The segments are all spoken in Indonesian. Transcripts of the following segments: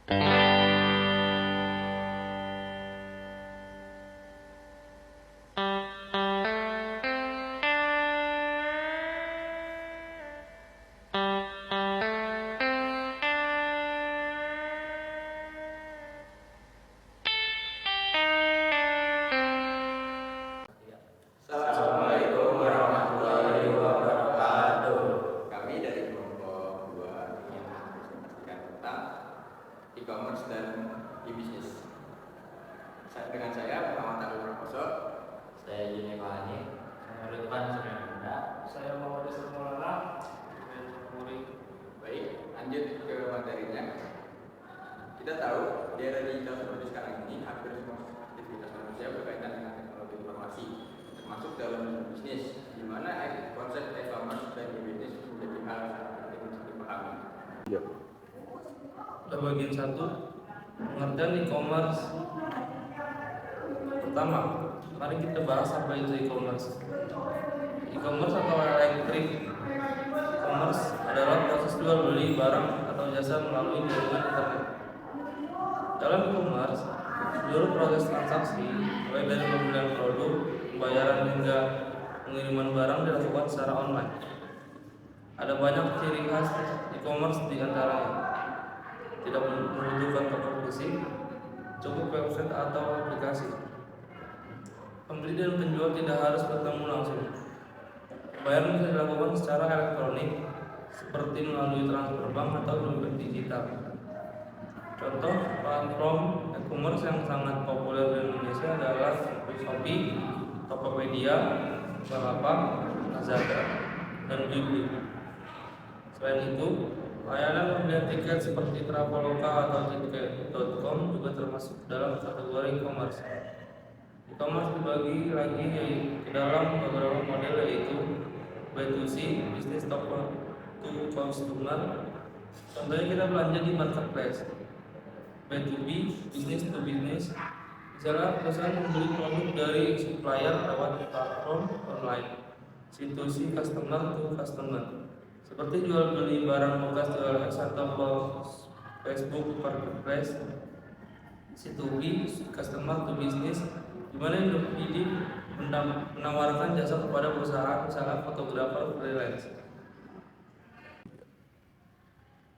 Assalamualaikum warahmatullahi wabarakatuh. Kami dari kelompok 2 ingin memastikan tentang e-commerce dan e-bisnis. Dengan saya Muhammad Arif Prakoso, Saya Juni Kohani, saya Ridwan Suryanda, Saya Muhammad Isra Maulana, saya Muri. baik, lanjut ke materinya. Kita tahu di era digital seperti sekarang ini hampir semua aktivitas manusia berkaitan dengan teknologi informasi, termasuk dalam bisnis, di mana konsep e-commerce dan e-bisnis menjadi hal yang sangat penting untuk dipahami. Pada bagian 1, pengertian e-commerce. Pertama, mari kita bahas apa itu e-commerce. E-commerce atau electronic commerce adalah proses jual beli barang atau jasa melalui jaringan internet. Dalam e-commerce, seluruh proses transaksi, mulai dari pembelian produk, pembayaran hingga pengiriman barang dilakukan secara online. Ada banyak ciri khas e-commerce di antaranya. Tidak membutuhkan toko fisik, cukup website atau aplikasi. Pembeli dan penjual tidak harus bertemu langsung. Pembayaran bisa dilakukan secara elektronik, seperti melalui transfer bank atau dompet digital. Contoh platform e-commerce yang sangat populer di Indonesia adalah Shopee, Tokopedia, Bukalapak, Lazada, dan Blibli. Selain itu, layanan pembelian tiket seperti Traveloka atau tiket.com juga termasuk dalam kategori e-commerce. E-commerce dibagi lagi ke dalam beberapa model, yaitu B2C, business to consumer. Contohnya kita belanja di marketplace. B2B, business to business. Misalnya perusahaan membeli produk dari supplier lewat platform online. C2C, customer to customer, seperti jual beli barang bekas di OLX atau Facebook Marketplace. C2B, customer to business, di mana individu menawarkan jasa kepada perusahaan, misalnya fotografer freelance.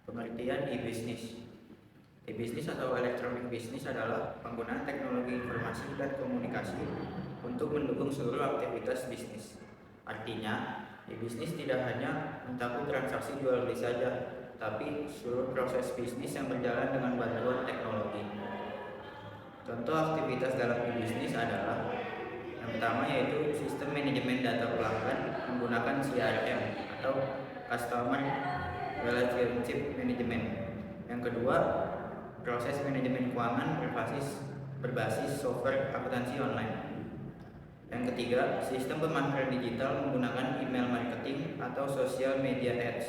Pengertian e-bisnis. E-bisnis atau electronic business adalah penggunaan teknologi informasi dan komunikasi untuk mendukung seluruh aktivitas bisnis. Artinya, e-bisnis tidak hanya mencakup transaksi jual beli saja, tapi seluruh proses bisnis yang berjalan dengan bantuan teknologi. Contoh aktivitas dalam e-bisnis adalah yang pertama yaitu sistem manajemen data pelanggan menggunakan CRM atau Customer Relationship Management. Yang kedua, proses manajemen keuangan berbasis software akuntansi online. Yang ketiga, sistem pemasaran digital menggunakan email marketing atau social media ads.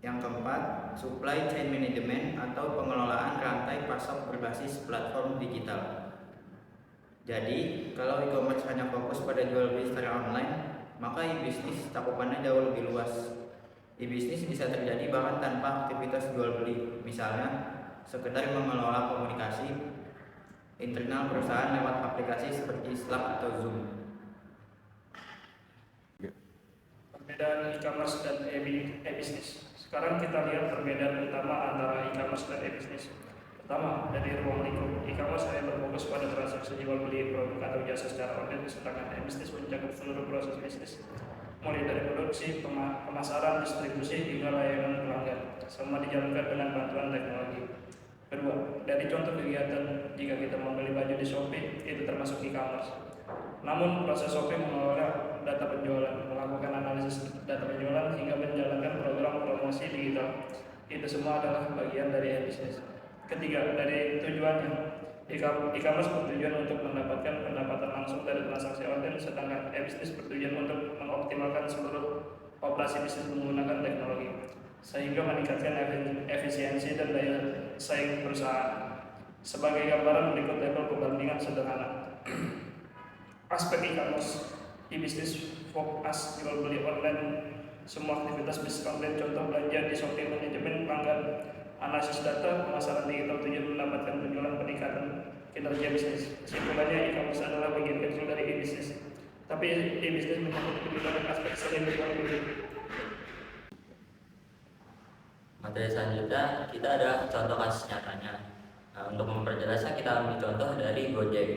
Yang keempat, supply chain management atau pengelolaan rantai pasok berbasis platform digital. Jadi, kalau e-commerce hanya fokus pada jual beli secara online, maka e-bisnis cakupannya jauh lebih luas. E-bisnis bisa terjadi bahkan tanpa aktivitas jual beli, misalnya sekedar mengelola komunikasi internal perusahaan lewat aplikasi seperti Slack atau Zoom. Perbedaan e-commerce dan e-bisnis. Sekarang kita lihat perbedaan utama antara e-commerce dan e-bisnis. Pertama, dari ruang lingkup. E-commerce hanya berfokus pada transaksi jual beli produk atau jasa secara online, sedangkan e-bisnis mencakup seluruh proses bisnis, mulai dari produksi, pemasaran, distribusi hingga layanan pelanggan, semua dijalankan dengan bantuan teknologi. Kedua, dari contoh kegiatan, jika kita membeli baju di Shopee, itu termasuk e-commerce. Namun proses Shopee mengelola data penjualan, melakukan analisis data penjualan hingga menjalankan program promosi digital. Itu semua adalah bagian dari e-bisnis. Ketiga, dari tujuannya, e-commerce bertujuan untuk mendapatkan pendapatan langsung dari transaksi online, sedangkan e-bisnis bertujuan untuk mengoptimalkan seluruh operasi bisnis menggunakan teknologi, sehingga meningkatkan efisiensi dan daya saing perusahaan. Sebagai gambaran berikut level perbandingan sederhana. Aspek e-commerce, e-bisnis fokus jual beli online, semua aktivitas bisnis online, contoh belanja di Shopee, manajemen pelanggan, analisis data, pemasaran digital tujuan mendapatkan penjualan peningkatan kinerja bisnis. Kesimpulannya, e-commerce adalah bagian kecil dari e-bisnis, tapi e-bisnis mencakup lebih banyak aspek selain berjualan beli. Materi selanjutnya kita ada contoh kasus nyatanya. Untuk memperjelasnya kita ambil contoh dari Gojek.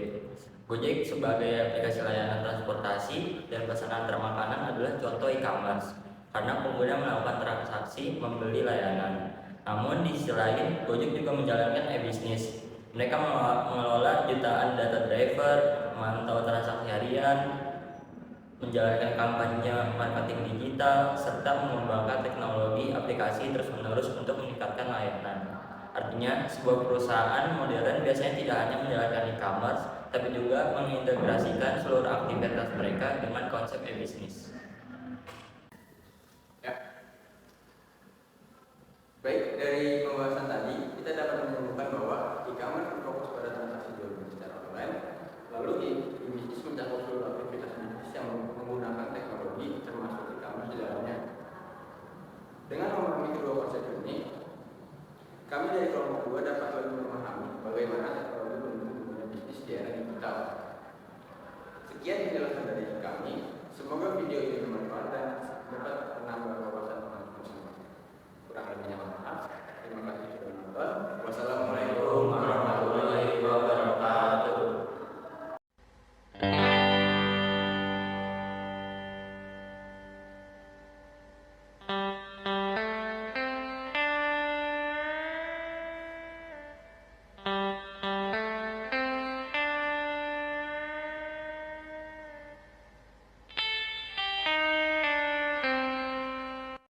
Gojek sebagai aplikasi layanan transportasi dan pesanan antar makanan adalah contoh e-commerce karena pengguna melakukan transaksi membeli layanan. Namun di sisi lain, Gojek juga menjalankan e-bisnis. Mereka mengelola jutaan data driver, memantau transaksi harian, menjalankan kampanye marketing digital, serta mengembangkan teknologi aplikasi terus-menerus untuk meningkatkan layanan. Artinya, sebuah perusahaan modern biasanya tidak hanya menjalankan e-commerce, tapi juga mengintegrasikan seluruh aktivitas mereka dengan konsep e-bisnis. Ya. Baik, dari pembahasan tadi kita dapat menyimpulkan bahwa e-commerce berfokus pada transaksi jual beli secara online, lalu e-bisnis mencakup seluruh aktivitas bisnis yang menggunakan teknologi termasuk e-commerce di dalamnya. Dengan memahami kedua konsep ini, kami dari kelompok 2 dapat lebih memahami bagaimana teknologi mendukung dunia bisnis di era digital. Sekian penjelasan dari kami. Semoga video ini bermanfaat dan dapat menambah wawasan teman-teman semua. Kurang lebihnya